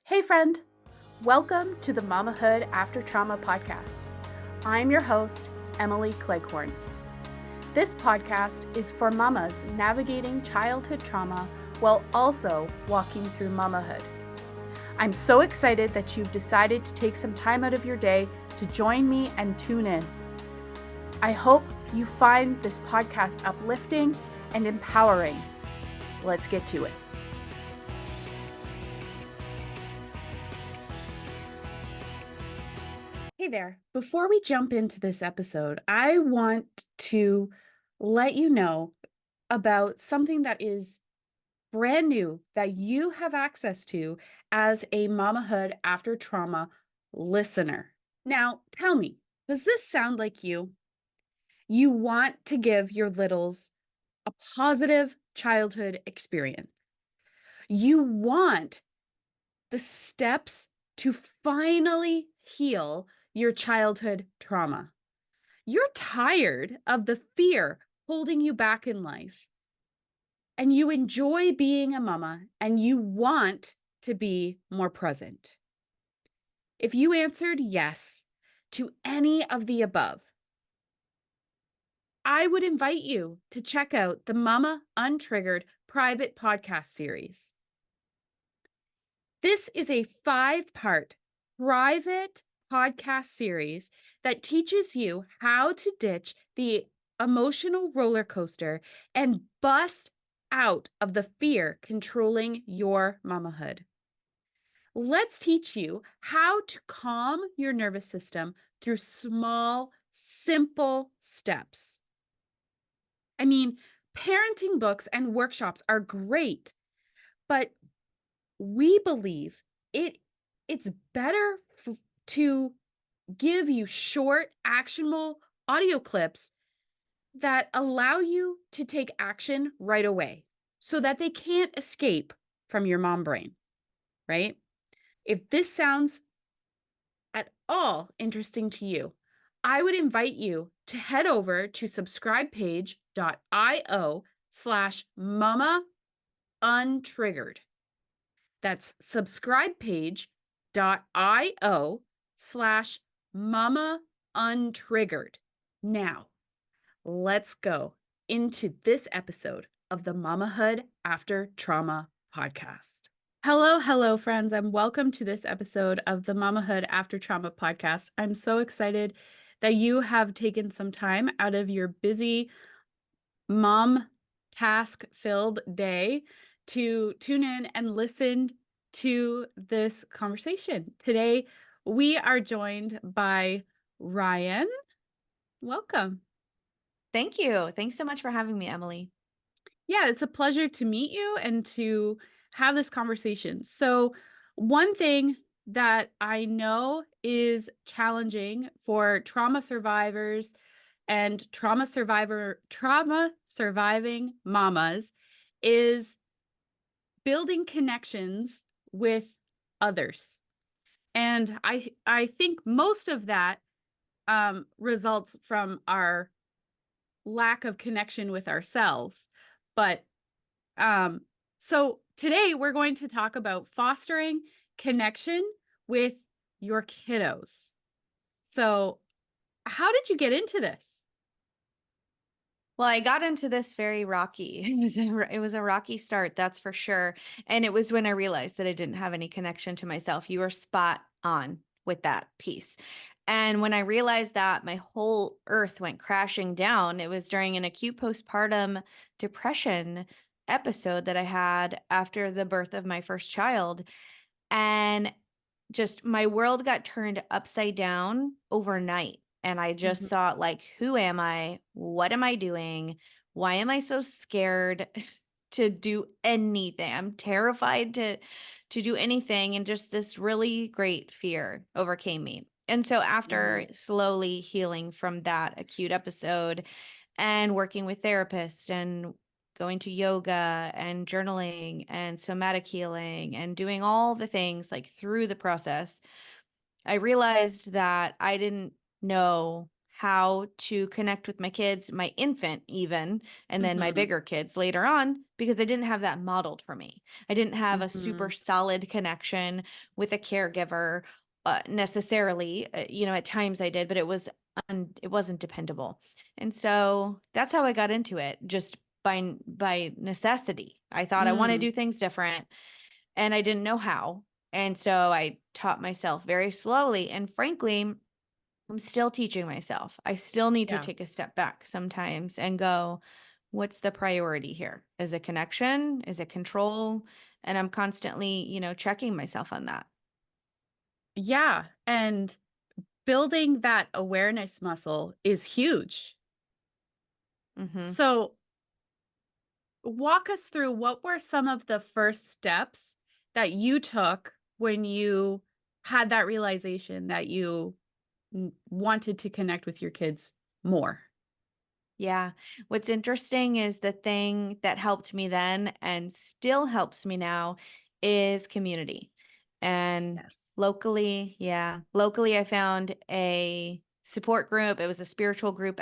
Hey friend, welcome to the Mamahood After Trauma podcast. I'm your host, Emily Cleghorn. This podcast is for mamas navigating childhood trauma while also walking through mamahood. I'm so excited that you've decided to take some time out of your day to join me and tune in. I hope you find this podcast uplifting and empowering. Let's get to it. Hey there. Before we jump into this episode, I want to let you know about something that is brand new that you have access to as a Mamahood After Trauma listener. Now, tell me, does this sound like you? You want to give your littles a positive childhood experience. You want the steps to finally heal your childhood trauma. You're tired of the fear holding you back in life, and you enjoy being a mama, and you want to be more present. If you answered yes to any of the above, I would invite you to check out the Mama Untriggered private podcast series. This is a 5-part private podcast series that teaches you how to ditch the emotional roller coaster and bust out of the fear controlling your mamahood. Let's teach you how to calm your nervous system through small, simple steps. I mean, parenting books and workshops are great, but we believe it's better to give you short, actionable audio clips that allow you to take action right away so that they can't escape from your mom brain, right? If this sounds at all interesting to you, I would invite you to head over to subscribepage.io/mama untriggered. That's subscribepage.io/mama untriggered. Now, let's go into this episode of the Mamahood After Trauma podcast. Hello, friends, and welcome to this episode of the Mamahood After Trauma podcast. I'm so excited that you have taken some time out of your busy mom task-filled day to tune in and listen to this conversation. Today, we are joined by Ryann. Welcome. Thank you. Thanks so much for having me, Emily. Yeah, it's a pleasure to meet you and to have this conversation. So, one thing that I know is challenging for trauma survivors and trauma surviving mamas is building connections with others. And I think most of that results from our lack of connection with ourselves. But so today we're going to talk about fostering connection with your kiddos. So how did you get into this? Well, I got into this very rocky. It was a rocky start, that's for sure. And it was when I realized that I didn't have any connection to myself. You were spot on with that piece. And when I realized that, my whole earth went crashing down. It was during an acute postpartum depression episode that I had after the birth of my first child. And just my world got turned upside down overnight. And I just Mhm. thought, like, who am I? What am I doing? Why am I so scared to do anything? I'm terrified to do anything. And just this really great fear overcame me. And so after slowly healing from that acute episode and working with therapists and going to yoga and journaling and somatic healing and doing all the things like through the process, I realized that I didn't know how to connect with my kids, my infant even, and then my Mhm. bigger kids later on, because I didn't have that modeled for me. I didn't have a super Mhm. solid connection with a caregiver necessarily. At times I did, but it wasn't dependable. And so that's how I got into it, just by necessity. I thought I want to Mm. do things different and I didn't know how. And so I taught myself very slowly. And frankly, I'm still teaching myself. I still need to Yeah. take a step back sometimes and go, what's the priority here? Is it connection? Is it control? And I'm constantly, checking myself on that. Yeah, and building that awareness muscle is huge. Hmm. So, walk us through what were some of the first steps that you took when you had that realization that you wanted to connect with your kids more? Yeah. What's interesting is the thing that helped me then and still helps me now is community. And Yes. locally, I found a support group. It was a spiritual group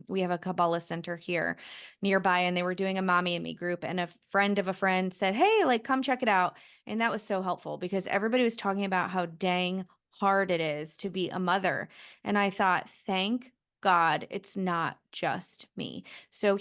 we have a Kabbalah center here nearby, and they were doing a mommy and me group. And a friend of a friend said, "Hey, like, come check it out." And that was so helpful because everybody was talking about how dang hard it is to be a mother. And I thought, thank God, it's not just me. So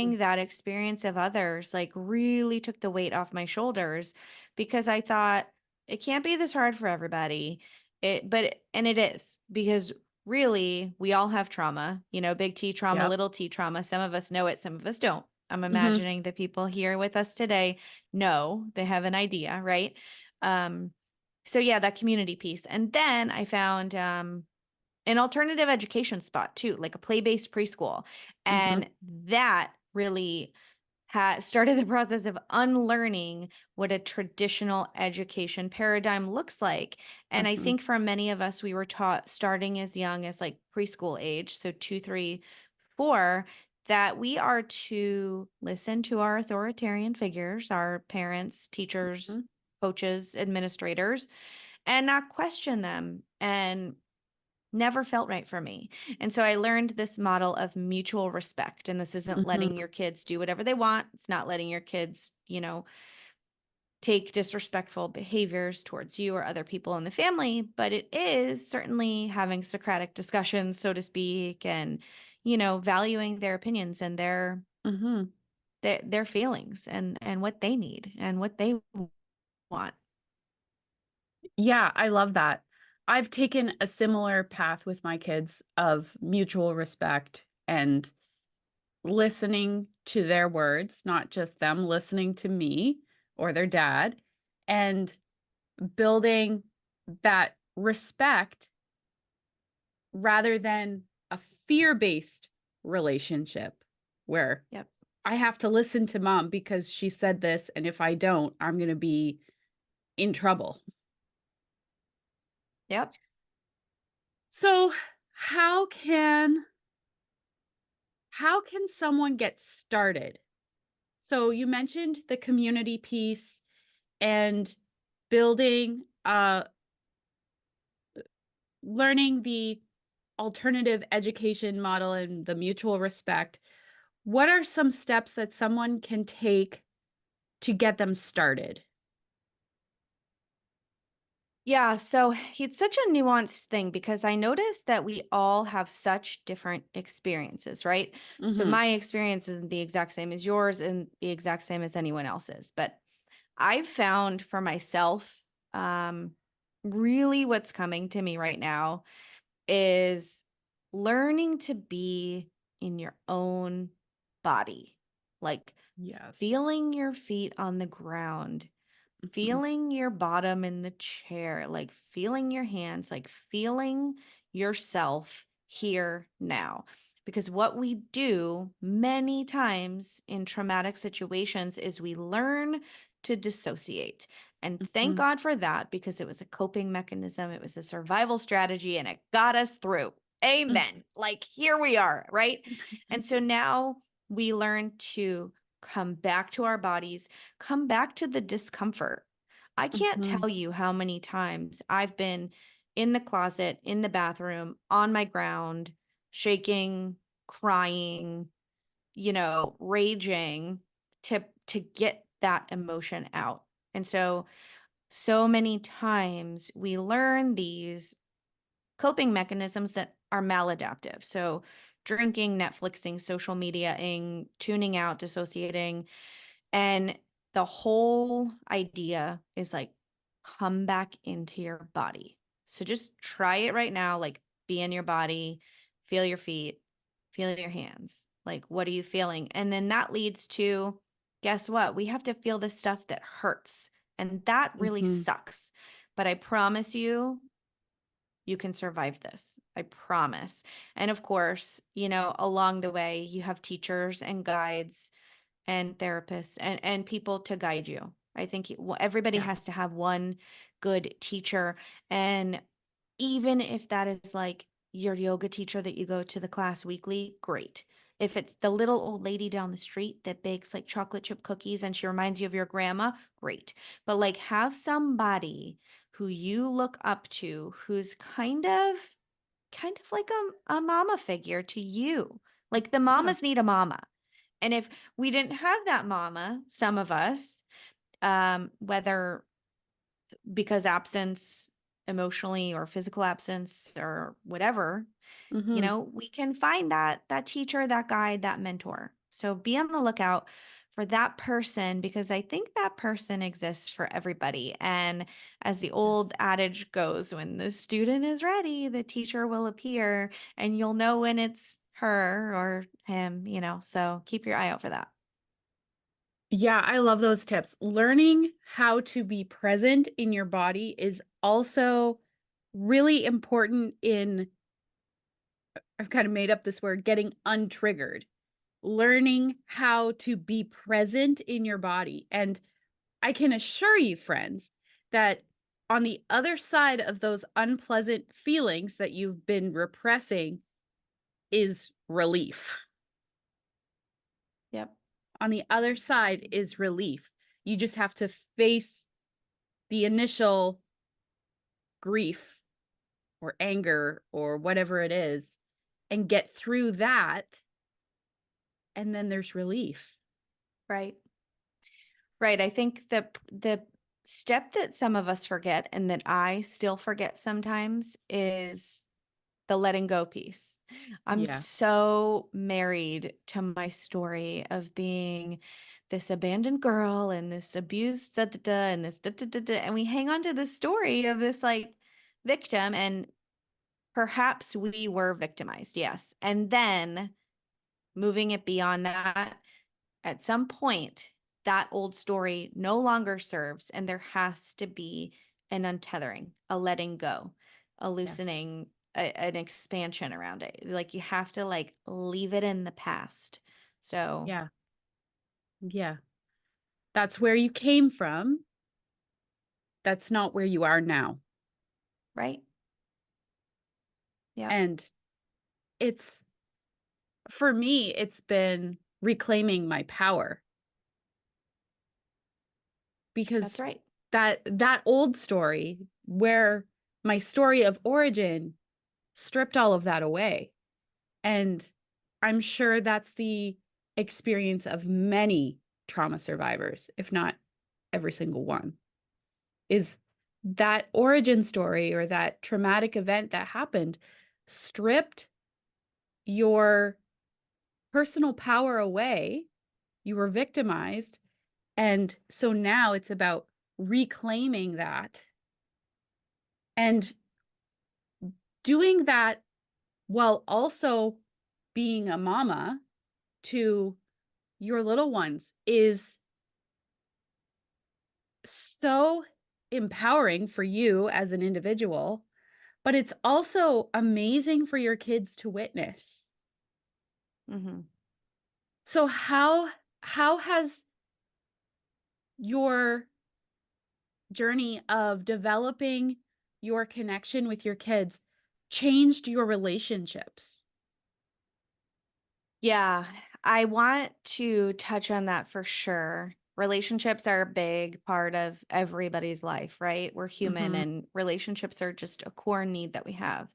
Mhm. hearing that experience of others like really took the weight off my shoulders because I thought it can't be this hard for everybody. And it is because really we all have trauma, big T trauma, Yep. little T trauma. Some of us know it, some of us don't. I'm Mhm. imagining the people here with us today know, they have an idea, right? Um so yeah, that community piece. And then I found an alternative education spot too, like a play-based preschool. Mhm. And that really started the process of unlearning what a traditional education paradigm looks like. And I Mhm. think for many of us, we were taught starting as young as like preschool age, so 2, 3, 4, that we are to listen to our authoritarian figures, our parents, teachers, Mhm. coaches, administrators, and not question them and never felt right for me. And so I learned this model of mutual respect. And this isn't letting Mhm. your kids do whatever they want. It's not letting your kids, take disrespectful behaviors towards you or other people in the family, but it is certainly having Socratic discussions, so to speak, and, valuing their opinions and Mhm. their feelings and what they need and what they want. Yeah, I love that. I've taken a similar path with my kids of mutual respect and listening to their words, not just them listening to me or their dad, and building that respect rather than a fear-based relationship where Yep. I have to listen to mom because she said this, and if I don't, I'm gonna be in trouble. Yep. So, how can how can someone get started? So, you mentioned the community piece and building, learning the alternative education model and the mutual respect. What are some steps that someone can take to get them started? Yeah, so it's such a nuanced thing because I noticed that we all have such different experiences, right? So Mhm. my experience isn't the exact same as yours and the exact same as anyone else's, but I've found for myself, really what's coming to me right now is learning to be in your own body, like Yes. feeling your feet on the ground, Mhm. feeling your bottom in the chair, like feeling your hands, like feeling yourself here now. Because what we do many times in traumatic situations is we learn to dissociate. And thank Mhm. God for that because it was a coping mechanism, it was a survival strategy, and it got us through. Amen. Like here we are, right? And so now we learn to come back to our bodies, come back to the discomfort. I can't Mhm. tell you how many times I've been in the closet, in the bathroom, on my ground, shaking, crying, raging to get that emotion out. And so many times we learn these coping mechanisms that are maladaptive. So drinking, Netflixing, social mediaing, tuning out, dissociating, and the whole idea is like, come back into your body. So just try it right now. Like, be in your body, feel your feet, feel your hands. Like, what are you feeling? And then that leads to, guess what? We have to feel the stuff that hurts. And that really Mhm. sucks. But I promise you, you can survive this. I promise. And of course, along the way, you have teachers and guides and therapists and people to guide you. I think everybody Yeah. has to have one good teacher. And even if that is like your yoga teacher that you go to the class weekly, great. If it's the little old lady down the street that bakes like chocolate chip cookies and she reminds you of your grandma, great. But like, have somebody who you look up to who's kind of like a mama figure to you. Like, the Yeah. mamas need a mama. And if we didn't have that mama, some of us, whether because absence, emotionally or physical absence or whatever, Mhm. we can find that teacher, that guide, that mentor. So be on the lookout for that person, because I think that person exists for everybody. And as the old Yes. adage goes, when the student is ready, the teacher will appear, and you'll know when it's her or him. So keep your eye out for that. Yeah, I love those tips. Learning how to be present in your body is also really important in I've kind of made up this word, getting untriggered. Learning how to be present in your body. And I can assure you, friends, that on the other side of those unpleasant feelings that you've been repressing is relief. Yep. On the other side is relief. You just have to face the initial grief or anger or whatever it is and get through that. And then there's relief. Right. Right. I think the step that some of us forget and that I still forget sometimes is the letting go piece. I'm Yeah. so married to my story of being this abandoned girl and this abused da, da, da, and this da, da, da, da, and we hang on to this story of this like victim, and perhaps we were victimized, yes. And then moving it beyond that, at some point, that old story no longer serves, and there has to be an untethering, a letting go, a Yes. loosening, an expansion around it. Like, you have to like leave it in the past. So, Yeah. Yeah. That's where you came from. That's not where you are now. right? Yep, And it's for me, it's been reclaiming my power that's because right. that old story where my story of origin stripped all of that away. And I'm sure that's the experience of many trauma survivors, if not every single one, is that origin story or that traumatic event that happened stripped your personal power away. You were victimized. And so now it's about reclaiming that and doing that while also being a mama to your little ones is so empowering for you as an individual, but it's also amazing for your kids to witness. Hmm. So how has your journey of developing your connection with your kids changed your relationships? Yeah, I want to touch on that for sure. Relationships are a big part of everybody's life, right? We're human, Mhm. and relationships are just a core need that we have.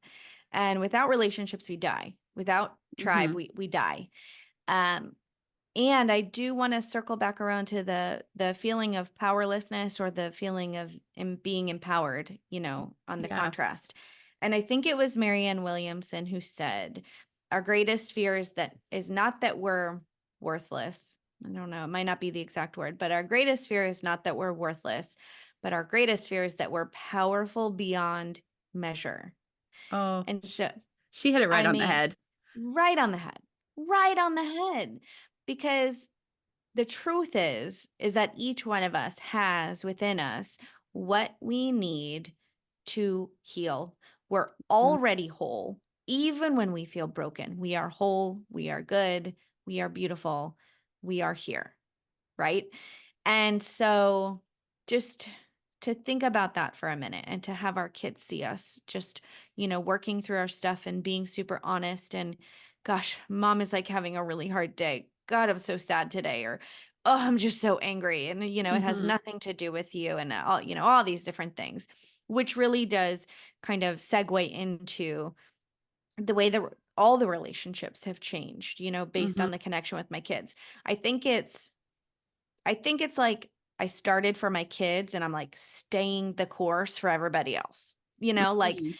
And without relationships, we die. Without tribe, Mhm. we die. Um, and I do want to circle back around to the feeling of powerlessness or the feeling of being empowered, on the Yeah. contrast. And I think it was Marianne Williamson who said, our greatest fear is not that we're worthless. I don't know, it might not be the exact word, but our greatest fear is not that we're worthless, but our greatest fear is that we're powerful beyond measure. Oh, And so, she hit it right I on the mean, head. right on the head, right on the head, because the truth is that each one of us has within us what we need to heal. We're Mm. already whole, even when we feel broken. We are whole, we are good, we are beautiful, we are here, right? And so just to think about that for a minute and to have our kids see us just, working through our stuff and being super honest and gosh, mom is like having a really hard day. God, I'm so sad today. Or, oh, I'm just so angry. And, it has Mhm. nothing to do with you and all these different things, which really does kind of segue into the way that all the relationships have changed, based Mhm. on the connection with my kids. I think it's like I started for my kids and I'm like staying the course for everybody else. Mhm.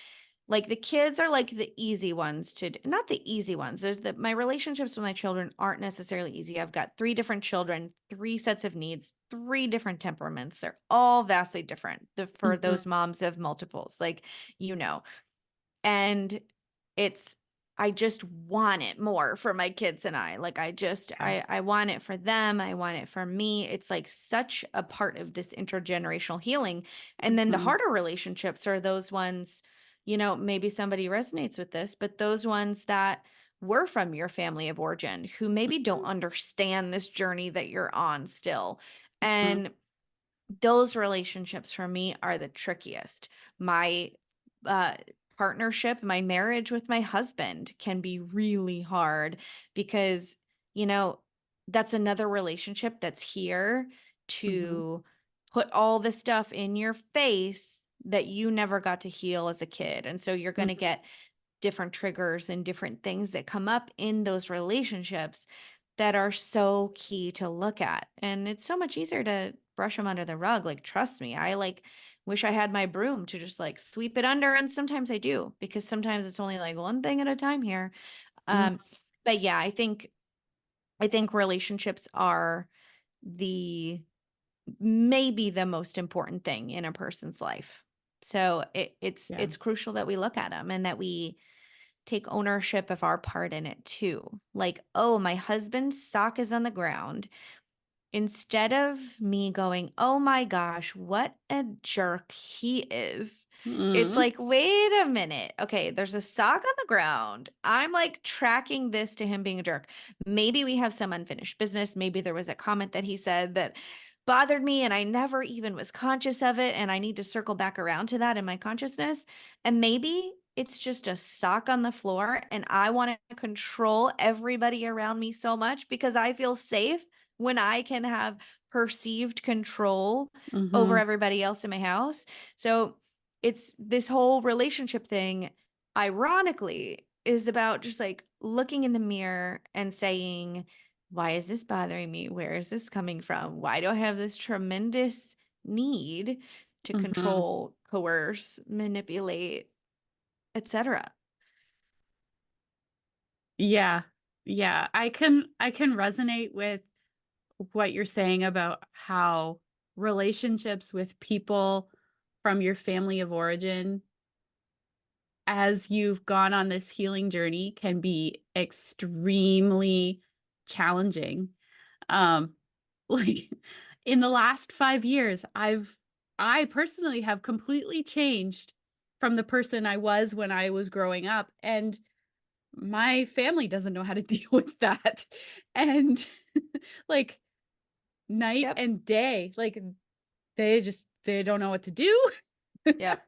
Like the kids are like the easy ones not the easy ones. My relationships with my children aren't necessarily easy. I've got 3 different children, 3 sets of needs, 3 different temperaments. They're all vastly different for Mhm. those moms of multiples, like, you know. And it's I just want it more for my kids and I. Like Yeah. I want it for them. I want it for me. It's like such a part of this intergenerational healing. And then the Mhm. harder relationships are those ones, maybe somebody resonates with this, but those ones that were from your family of origin who maybe don't Mhm. understand this journey that you're on still. Mhm. And those relationships for me are the trickiest. My uh, partnership, my marriage with my husband can be really hard because, you know, that's another relationship that's here Mhm. to put all the stuff in your face that you never got to heal as a kid. And so you're going to Mhm. get different triggers and different things that come up in those relationships that are so key to look at. And it's so much easier to brush them under the rug. Like, trust me, I like wish I had my broom to just like sweep it under. And sometimes I do, because sometimes it's only like one thing at a time here. Mhm. Um, but yeah, I think relationships are the maybe the most important thing in a person's life. So Yeah. it's crucial that we look at them and that we take ownership of our part in it too. Like, oh, my husband's sock is on the ground. Instead of me going, oh my gosh, what a jerk he is, it's Mhm. like, wait a minute. Okay, there's a sock on the ground. I'm like tracking this to him being a jerk. Maybe we have some unfinished business. Maybe there was a comment that he said that bothered me and I never even was conscious of it. And I need to circle back around to that in my consciousness. And maybe it's just a sock on the floor and I want to control everybody around me so much because I feel safe when I can have perceived control over Mhm. everybody else in my house. So it's this whole relationship thing, ironically, is about just like looking in the mirror and saying, why is this bothering me? Where is this coming from? Why do I have this tremendous need to Mhm. control, coerce, manipulate, etc.? Yeah. Yeah. I can resonate with what you're saying about how relationships with people from your family of origin, as you've gone on this healing journey, can be extremely challenging. Um, like in the last 5 years, I personally have completely changed from the person I was when I was growing up, and my family doesn't know how to deal with that. And like night Yep. and day, like they don't know what to do. Yep.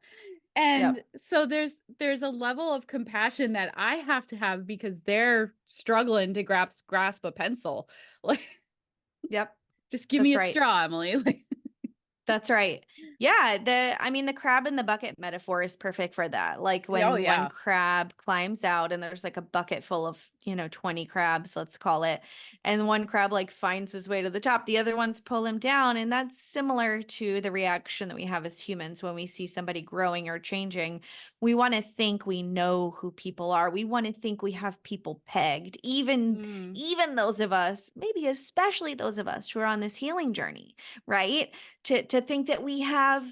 And Yep. so there's a level of compassion that I have to have because they're struggling to grasp a pencil. Like Yep. just give me That's a right. straw, Emily. Like That's right. Yeah, the crab in the bucket metaphor is perfect for that. Like Oh, when one yeah. crab climbs out and there's like a bucket full of, 20 crabs, let's call it. And one crab like finds his way to the top, the other ones pull him down. And that's similar to the reaction that we have as humans when we see somebody growing or changing. We want to think we know who people are. We want to think we have people pegged, even Mm, even those of us, maybe especially those of us who are on this healing journey, right? To think that we have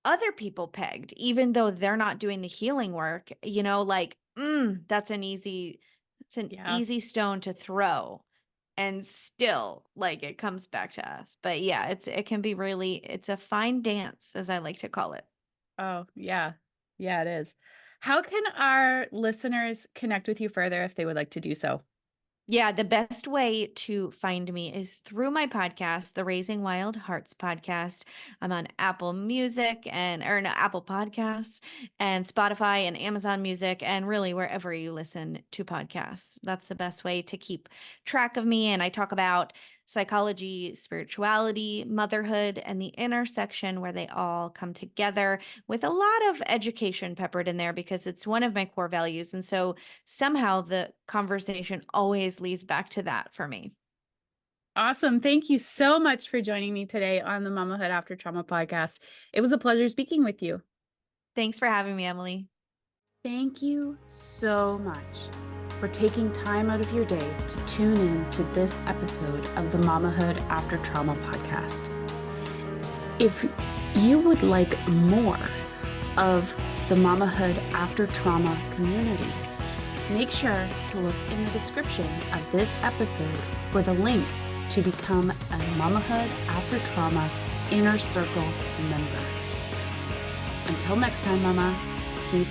other people pegged, even though they're not doing the healing work, like, it's an yeah. easy stone to throw. And still, like, it comes back to us. But yeah, it can be it's a fine dance, as I like to call it. Oh, yeah. Yeah, it is. How can our listeners connect with you further if they would like to do so? Yeah, the best way to find me is through my podcast, the Raising Wild Hearts podcast. I'm on Apple Music or no, Apple Podcasts and Spotify and Amazon Music and really wherever you listen to podcasts. That's the best way to keep track of me. And I talk about psychology, spirituality, motherhood, and the intersection where they all come together with a lot of education peppered in there because it's one of my core values. And so somehow the conversation always leads back to that for me. Awesome. Thank you so much for joining me today on the Mamahood After Trauma podcast. It was a pleasure speaking with you. Thanks for having me, Emily. Thank you so much for taking time out of your day to tune in to this episode of the Mamahood After Trauma podcast. If you would like more of the Mamahood After Trauma community, make sure to look in the description of this episode for the link to become a Mamahood After Trauma Inner Circle member. Until next time, Mama, keep